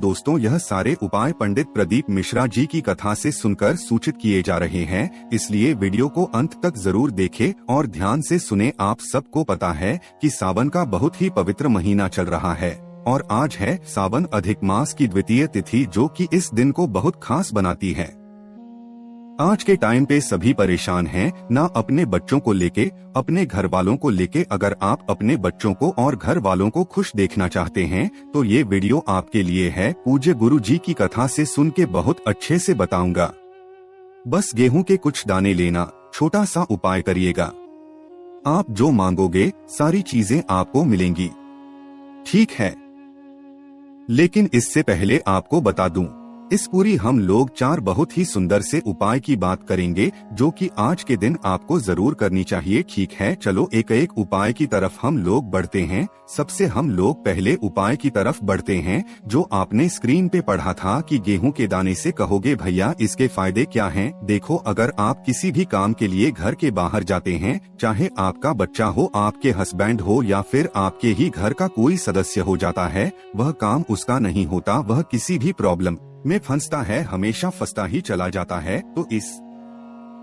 दोस्तों, यह सारे उपाय पंडित प्रदीप मिश्रा जी की कथा से सुनकर सूचित किए जा रहे हैं, इसलिए वीडियो को अंत तक जरूर देखें और ध्यान से सुने। आप सबको पता है कि सावन का बहुत ही पवित्र महीना चल रहा है और आज है सावन अधिक मास की द्वितीय तिथि, जो कि इस दिन को बहुत खास बनाती है। आज के टाइम पे सभी परेशान हैं, ना अपने बच्चों को लेके, अपने घर वालों को लेके। अगर आप अपने बच्चों को और घर वालों को खुश देखना चाहते हैं तो ये वीडियो आपके लिए है। पूज्य गुरु जी की कथा से सुन के बहुत अच्छे से बताऊंगा। बस गेहूं के कुछ दाने लेना, छोटा सा उपाय करिएगा, आप जो मांगोगे सारी चीजें आपको मिलेंगी, ठीक है। लेकिन इससे पहले आपको बता दूं, इस पूरी हम लोग 4 बहुत ही सुंदर से उपाय की बात करेंगे जो कि आज के दिन आपको जरूर करनी चाहिए, ठीक है। चलो एक एक उपाय की तरफ हम लोग बढ़ते हैं। सबसे हम लोग पहले उपाय की तरफ बढ़ते हैं जो आपने स्क्रीन पे पढ़ा था कि गेहूं के दाने से। कहोगे भैया इसके फायदे क्या हैं? देखो, अगर आप किसी भी काम के लिए घर के बाहर जाते हैं, चाहे आपका बच्चा हो, आपके हस्बैंड हो या फिर आपके ही घर का कोई सदस्य हो जाता है, वह काम उसका नहीं होता, वह किसी भी प्रॉब्लम में फंसता है, हमेशा फंसता ही चला जाता है, तो इस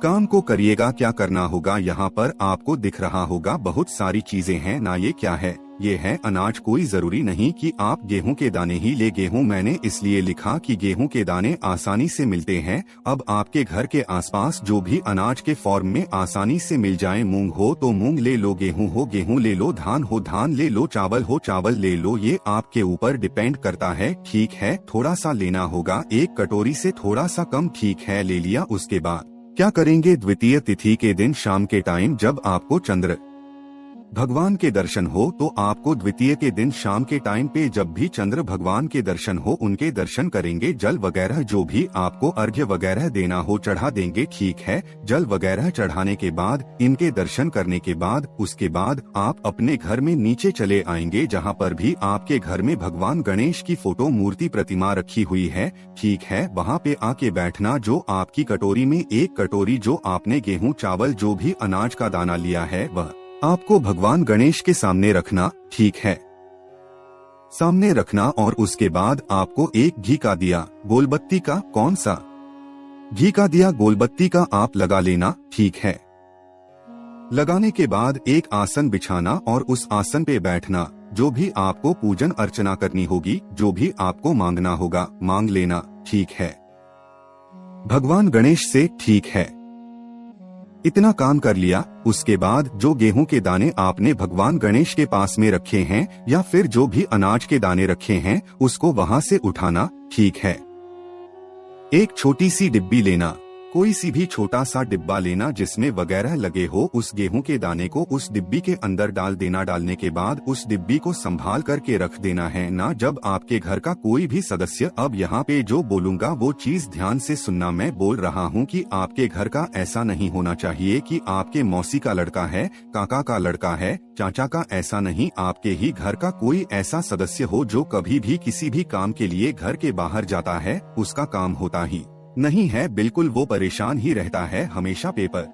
काम को करिएगा। क्या करना होगा? यहाँ पर आपको दिख रहा होगा बहुत सारी चीजें हैं ना। ये क्या है? ये है अनाज। कोई जरूरी नहीं कि आप गेहूं के दाने ही ले। गेहूं मैंने इसलिए लिखा कि गेहूं के दाने आसानी से मिलते हैं। अब आपके घर के आसपास जो भी अनाज के फॉर्म में आसानी से मिल जाए, मूंग हो तो मूंग ले लो, गेहूं हो गेहूं ले लो, धान हो धान ले लो, चावल हो चावल ले लो, ये आपके ऊपर डिपेंड करता है, ठीक है। थोड़ा सा लेना होगा, 1 कटोरी से थोड़ा सा कम, ठीक है, ले लिया। उसके बाद क्या करेंगे? द्वितीय तिथि के दिन शाम के टाइम जब आपको चंद्र भगवान के दर्शन हो, तो आपको द्वितीय के दिन शाम के टाइम पे जब भी चंद्र भगवान के दर्शन हो, उनके दर्शन करेंगे। जल वगैरह जो भी आपको अर्घ्य वगैरह देना हो चढ़ा देंगे, ठीक है। जल वगैरह चढ़ाने के बाद, इनके दर्शन करने के बाद, उसके बाद आप अपने घर में नीचे चले आएंगे, जहाँ पर भी आपके घर में भगवान गणेश की फोटो मूर्ति प्रतिमा रखी हुई है, ठीक है। वहाँ पे आके बैठना। जो आपकी कटोरी में 1 कटोरी जो आपने गेहूं चावल जो भी अनाज का दाना लिया है, वह आपको भगवान गणेश के सामने रखना, ठीक है, सामने रखना। और उसके बाद आपको 1 घी का दिया, गोलबत्ती का, कौन सा घी का दिया गोलबत्ती का आप लगा लेना, ठीक है। लगाने के बाद एक आसन बिछाना और उस आसन पे बैठना। जो भी आपको पूजन अर्चना करनी होगी, जो भी आपको मांगना होगा, मांग लेना, ठीक है, भगवान गणेश से, ठीक है। इतना काम कर लिया। उसके बाद जो गेहूं के दाने आपने भगवान गणेश के पास में रखे हैं या फिर जो भी अनाज के दाने रखे हैं, उसको वहां से उठाना, ठीक है। एक छोटी सी डिब्बी लेना, कोई सी भी छोटा सा डिब्बा लेना जिसमें वगैरह लगे हो। उस गेहूं के दाने को उस डिब्बी के अंदर डाल देना। डालने के बाद उस डिब्बी को संभाल करके रख देना है ना। जब आपके घर का कोई भी सदस्य, अब यहाँ पे जो बोलूंगा वो चीज ध्यान से सुनना। मैं बोल रहा हूँ कि आपके घर का ऐसा नहीं होना चाहिए कि आपके मौसी का लड़का है, काका का लड़का है, चाचा का, ऐसा नहीं। आपके ही घर का कोई ऐसा सदस्य हो जो कभी भी किसी भी काम के लिए घर के बाहर जाता है, उसका काम होता ही नहीं है, बिल्कुल वो परेशान ही रहता है, हमेशा पेपर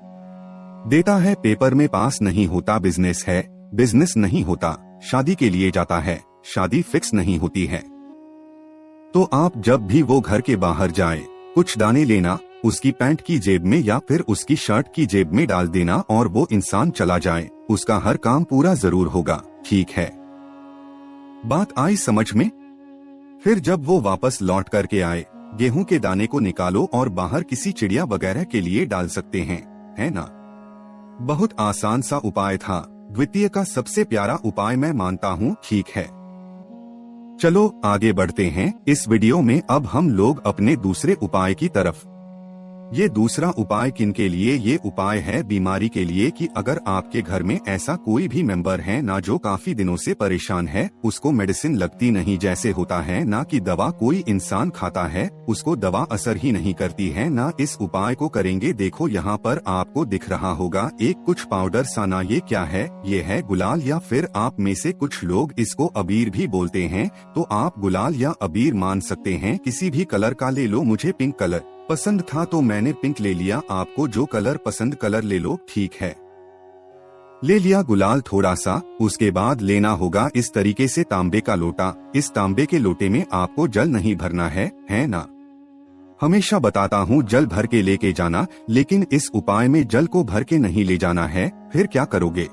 देता है, पेपर में पास नहीं होता। बिजनेस है, बिजनेस नहीं होता। शादी के लिए जाता है, शादी फिक्स नहीं होती है। तो आप जब भी वो घर के बाहर जाए, कुछ दाने लेना, उसकी पैंट की जेब में या फिर उसकी शर्ट की जेब में डाल देना और वो इंसान चला जाए, उसका हर काम पूरा जरूर होगा, ठीक है। बात आई समझ में? फिर जब वो वापस लौट करके आए, गेहूं के दाने को निकालो और बाहर किसी चिड़िया वगैरह के लिए डाल सकते हैं, है ना। बहुत आसान सा उपाय था, द्वितीय का सबसे प्यारा उपाय मैं मानता हूँ, ठीक है। चलो आगे बढ़ते हैं इस वीडियो में। अब हम लोग अपने दूसरे उपाय की तरफ। ये दूसरा उपाय किन के लिए? ये उपाय है बीमारी के लिए कि अगर आपके घर में ऐसा कोई भी मेंबर है ना जो काफी दिनों से परेशान है, उसको मेडिसिन लगती नहीं, जैसे होता है ना कि दवा कोई इंसान खाता है, उसको दवा असर ही नहीं करती है ना। इस उपाय को करेंगे। देखो यहाँ पर आपको दिख रहा होगा एक कुछ पाउडर सा ना। ये क्या है? ये है गुलाल, या फिर आप में से कुछ लोग इसको अबीर भी बोलते हैं, तो आप गुलाल या अबीर मान सकते हैं। किसी भी कलर का ले लो, मुझे पिंक कलर पसंद था तो मैंने पिंक ले लिया। आपको जो कलर पसंद कलर ले लो, ठीक है। ले लिया गुलाल थोड़ा सा, उसके बाद लेना होगा इस तरीके से तांबे का लोटा। इस तांबे के लोटे में आपको जल नहीं भरना है ना? हमेशा बताता हूँ जल भर के लेके जाना, लेकिन इस उपाय में जल को भर के नहीं ले जाना है। फिर क्या करोगे?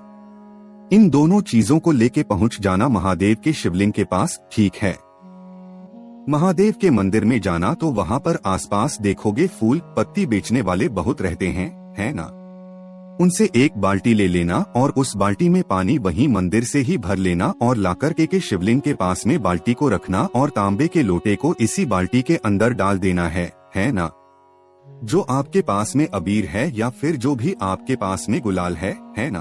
इन दोनों चीजों को लेके पहुंच जाना महादेव के शिवलिंग के पास, ठीक है? महादेव के मंदिर में जाना तो वहाँ पर आसपास देखोगे फूल पत्ती बेचने वाले बहुत रहते हैं, है ना? उनसे एक बाल्टी ले लेना और उस बाल्टी में पानी वहीं मंदिर से ही भर लेना और लाकर के शिवलिंग के पास में बाल्टी को रखना और तांबे के लोटे को इसी बाल्टी के अंदर डाल देना है ना? जो आपके पास में अबीर है या फिर जो भी आपके पास में गुलाल है ना?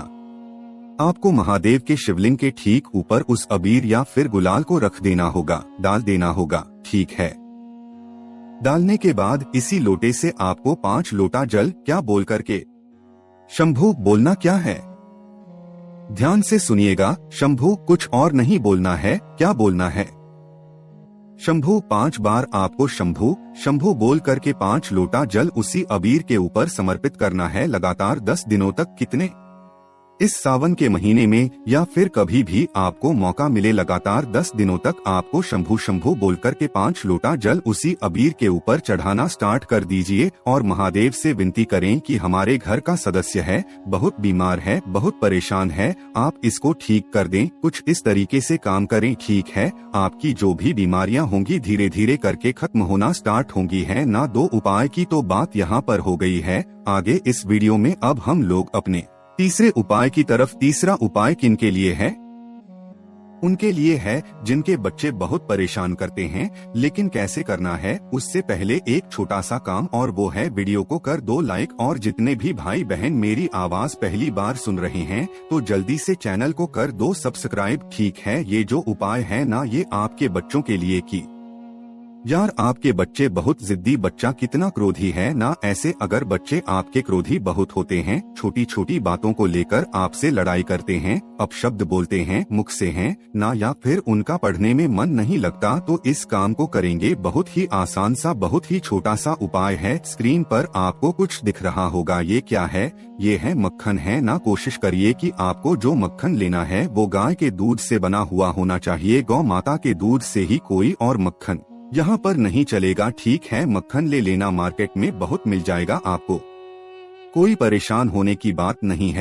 आपको महादेव के शिवलिंग के ठीक ऊपर उस अबीर या फिर गुलाल को रख देना होगा, डाल देना होगा, ठीक है? डालने के बाद इसी लोटे से आपको 5 लोटा जल क्या बोल करके शंभू बोलना क्या है? ध्यान से सुनिएगा, शंभू कुछ और नहीं बोलना है। क्या बोलना है? शंभू 5 बार आपको शंभू शंभू बोल करके 5 लोटा जल उसी अबीर के ऊपर समर्पित करना है लगातार 10 दिनों तक। कितने? इस सावन के महीने में या फिर कभी भी आपको मौका मिले, लगातार 10 दिनों तक आपको शंभू शंभू बोल करके 5 लोटा जल उसी अबीर के ऊपर चढ़ाना स्टार्ट कर दीजिए और महादेव से विनती करें कि हमारे घर का सदस्य है, बहुत बीमार है, बहुत परेशान है, आप इसको ठीक कर दें। कुछ इस तरीके से काम करें, ठीक है? आपकी जो भी बीमारियां होंगी धीरे धीरे करके खत्म होना स्टार्ट होंगी, है ना? 2 उपाय की तो बात यहाँ पर हो गई है। आगे इस वीडियो में अब हम लोग अपने तीसरे उपाय की तरफ। तीसरा उपाय किनके लिए है? उनके लिए है जिनके बच्चे बहुत परेशान करते हैं, लेकिन कैसे करना है उससे पहले एक छोटा सा काम, और वो है वीडियो को कर दो लाइक, और जितने भी भाई बहन मेरी आवाज पहली बार सुन रहे हैं तो जल्दी से चैनल को कर दो सब्सक्राइब, ठीक है? ये जो उपाय है ना, ये आपके बच्चों के लिए की यार, आपके बच्चे बहुत जिद्दी, बच्चा कितना क्रोधी है ना? ऐसे अगर बच्चे आपके क्रोधी बहुत होते हैं, छोटी छोटी बातों को लेकर आपसे लड़ाई करते हैं, अपशब्द बोलते हैं मुख से हैं ना, या फिर उनका पढ़ने में मन नहीं लगता, तो इस काम को करेंगे। बहुत ही आसान सा, बहुत ही छोटा सा उपाय है। स्क्रीन पर आपको कुछ दिख रहा होगा, ये क्या है? ये है मक्खन, है ना? कोशिश करिए कि आपको जो मक्खन लेना है वो गाय के दूध से बना हुआ होना चाहिए, गौ माता के दूध से ही। कोई और मक्खन यहाँ पर नहीं चलेगा, ठीक है? मक्खन ले लेना, मार्केट में बहुत मिल जाएगा आपको, कोई परेशान होने की बात नहीं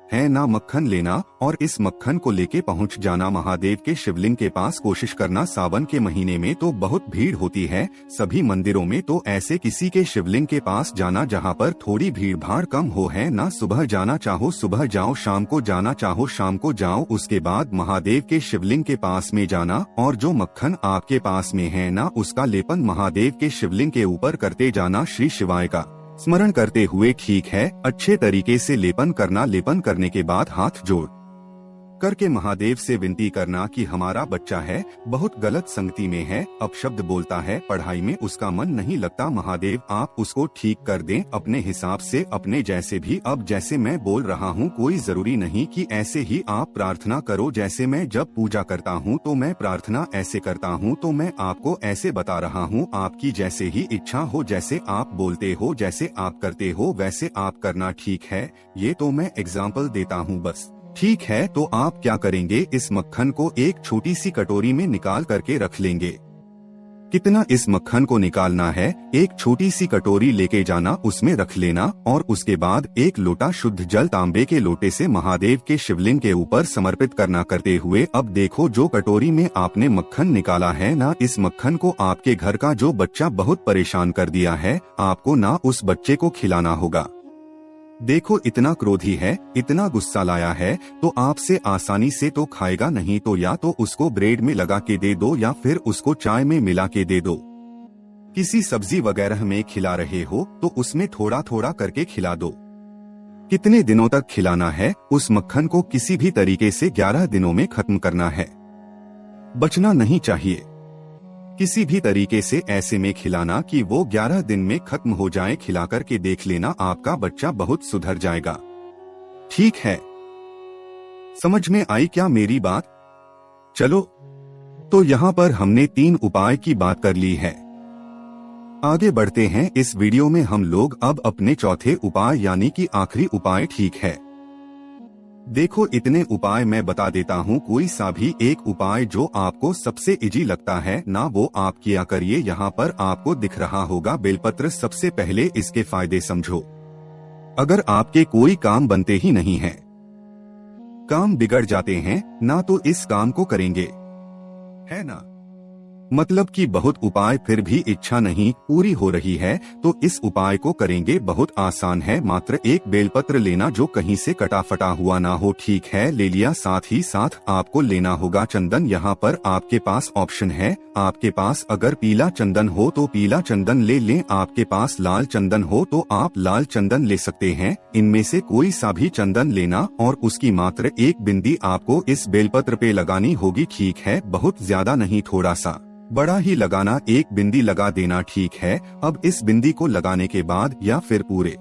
है ना? मक्खन लेना और इस मक्खन को लेके पहुँच जाना महादेव के शिवलिंग के पास। कोशिश करना, सावन के महीने में तो बहुत भीड़ होती है सभी मंदिरों में, तो ऐसे किसी के शिवलिंग के पास जाना जहाँ पर थोड़ी भीड़ भाड़ कम हो, है ना? सुबह जाना चाहो सुबह जाओ, शाम को जाना चाहो शाम को जाओ। उसके बाद महादेव के शिवलिंग के पास में जाना और जो मक्खन आपके पास में है ना, उसका लेपन महादेव के शिवलिंग के ऊपर करते जाना, श्री शिवाय का स्मरण करते हुए, ठीक है? अच्छे तरीके से लेपन करना। लेपन करने के बाद हाथ जोड़ करके महादेव से विनती करना कि हमारा बच्चा है, बहुत गलत संगति में है, अपशब्द बोलता है, पढ़ाई में उसका मन नहीं लगता, महादेव आप उसको ठीक कर दें अपने हिसाब से, अपने जैसे भी। अब जैसे मैं बोल रहा हूँ, कोई जरूरी नहीं कि ऐसे ही आप प्रार्थना करो। जैसे मैं जब पूजा करता हूँ तो मैं प्रार्थना ऐसे करता हूँ, तो मैं आपको ऐसे बता रहा हूँ। आपकी जैसे ही इच्छा हो, जैसे आप बोलते हो, जैसे आप करते हो, वैसे आप करना, ठीक है? ये तो मैं एग्जाम्पल देता हूँ बस, ठीक है? तो आप क्या करेंगे, इस मक्खन को एक छोटी सी कटोरी में निकाल करके रख लेंगे। कितना इस मक्खन को निकालना है? एक छोटी सी कटोरी लेके जाना, उसमें रख लेना और उसके बाद 1 लोटा शुद्ध जल तांबे के लोटे से महादेव के शिवलिंग के ऊपर समर्पित करना करते हुए। अब देखो, जो कटोरी में आपने मक्खन निकाला है ना, इस मक्खन को आपके घर का जो बच्चा बहुत परेशान कर दिया है, आपको ना उस बच्चे को खिलाना होगा। देखो, इतना क्रोधी है, इतना गुस्सा लाया है, तो आपसे आसानी से तो खाएगा नहीं, तो या तो उसको ब्रेड में लगा के दे दो या फिर उसको चाय में मिला के दे दो। किसी सब्जी वगैरह में खिला रहे हो तो उसमें थोड़ा थोड़ा करके खिला दो। कितने दिनों तक खिलाना है? उस मक्खन को किसी भी तरीके से 11 दिनों में खत्म करना है, बचना नहीं चाहिए। किसी भी तरीके से ऐसे में खिलाना कि वो 11 दिन में खत्म हो जाए। खिला करके देख लेना, आपका बच्चा बहुत सुधर जाएगा, ठीक है? समझ में आई क्या मेरी बात? चलो, तो यहाँ पर हमने 3 उपाय की बात कर ली है। आगे बढ़ते हैं इस वीडियो में हम लोग अब अपने चौथे उपाय यानी कि आखिरी उपाय, ठीक है? देखो इतने उपाय मैं बता देता हूँ, कोई सा भी एक उपाय जो आपको सबसे इजी लगता है ना वो आप किया करिए। यहाँ पर आपको दिख रहा होगा बेलपत्र। सबसे पहले इसके फायदे समझो। अगर आपके कोई काम बनते ही नहीं हैं, काम बिगड़ जाते हैं ना, तो इस काम को करेंगे, है ना। मतलब कि बहुत उपाय फिर भी इच्छा नहीं पूरी हो रही है, तो इस उपाय को करेंगे। बहुत आसान है, मात्र एक बेलपत्र लेना जो कहीं से कटा फटा हुआ ना हो। ठीक है, ले लिया। साथ ही साथ आपको लेना होगा चंदन। यहाँ पर आपके पास ऑप्शन है, आपके पास अगर पीला चंदन हो तो पीला चंदन ले लें, आपके पास लाल चंदन हो तो आप लाल चंदन ले सकते हैं। इनमें से कोई सा भी चंदन लेना और उसकी मात्र एक बिंदी आपको इस बेलपत्र पे लगानी होगी। ठीक है, बहुत ज्यादा नहीं, थोड़ा सा बड़ा ही लगाना, एक बिंदी लगा देना। ठीक है, अब इस बिंदी को लगाने के बाद या फिर पूरे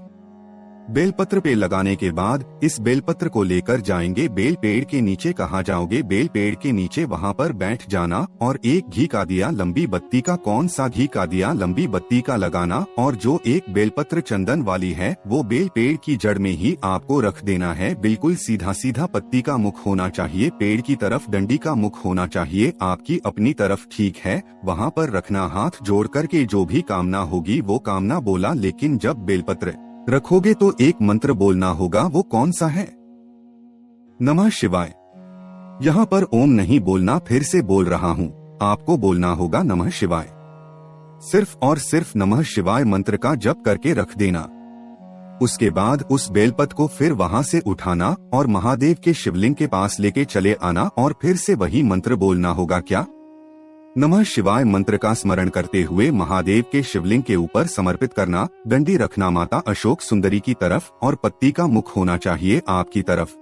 बेलपत्र पे लगाने के बाद इस बेलपत्र को लेकर जाएंगे बेल पेड़ के नीचे। कहाँ जाओगे? बेल पेड़ के नीचे, वहाँ पर बैठ जाना और एक घी का दिया लंबी बत्ती का, कौन सा घी का दिया लंबी बत्ती का लगाना, और जो एक बेलपत्र चंदन वाली है वो बेल पेड़ की जड़ में ही आपको रख देना है। बिल्कुल सीधा सीधा पत्ती का मुख होना चाहिए, पेड़ की तरफ डंडी का मुख होना चाहिए, आपकी अपनी तरफ। ठीक है, वहाँ पर रखना, हाथ जोड़ करके जो भी कामना होगी वो कामना बोला। लेकिन जब बेलपत्र रखोगे तो एक मंत्र बोलना होगा, वो कौन सा है? नमः शिवाय। यहाँ पर ओम नहीं बोलना, फिर से बोल रहा हूँ, आपको बोलना होगा नमः शिवाय। सिर्फ और सिर्फ नमः शिवाय मंत्र का जप करके रख देना। उसके बाद उस बेलपत्र को फिर वहाँ से उठाना और महादेव के शिवलिंग के पास लेके चले आना और फिर से वही मंत्र बोलना होगा। क्या? नमः शिवाय मंत्र का स्मरण करते हुए महादेव के शिवलिंग के ऊपर समर्पित करना। डंडी रखना माता अशोक सुंदरी की तरफ और पत्ती का मुख होना चाहिए आपकी तरफ।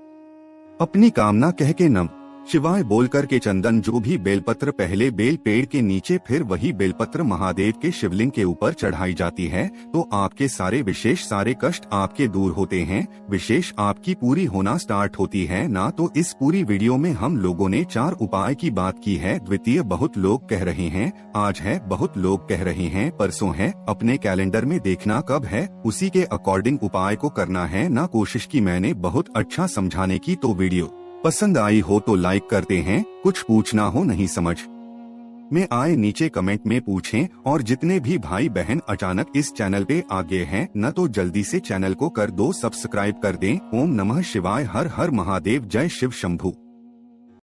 अपनी कामना कह के नम शिवाय बोल कर के चंदन, जो भी बेलपत्र पहले बेल पेड़ के नीचे फिर वही बेलपत्र महादेव के शिवलिंग के ऊपर चढ़ाई जाती है, तो आपके सारे विशेष सारे कष्ट आपके दूर होते हैं, विशेष आपकी पूरी होना स्टार्ट होती है ना। तो इस पूरी वीडियो में हम लोगों ने 4 उपाय की बात की है। द्वितीय बहुत लोग कह रहे हैं आज है, बहुत लोग कह रहे हैं परसों है। अपने कैलेंडर में देखना कब है, उसी के अकॉर्डिंग उपाय को करना है ना। कोशिश की मैंने बहुत अच्छा समझाने की, तो वीडियो पसंद आई हो तो लाइक करते हैं। कुछ पूछना हो नहीं समझ में आए नीचे कमेंट में पूछें, और जितने भी भाई बहन अचानक इस चैनल पे आ गए हैं न, तो जल्दी से चैनल को कर दो सब्सक्राइब कर दें। ओम नमः शिवाय, हर हर महादेव, जय शिव शंभू।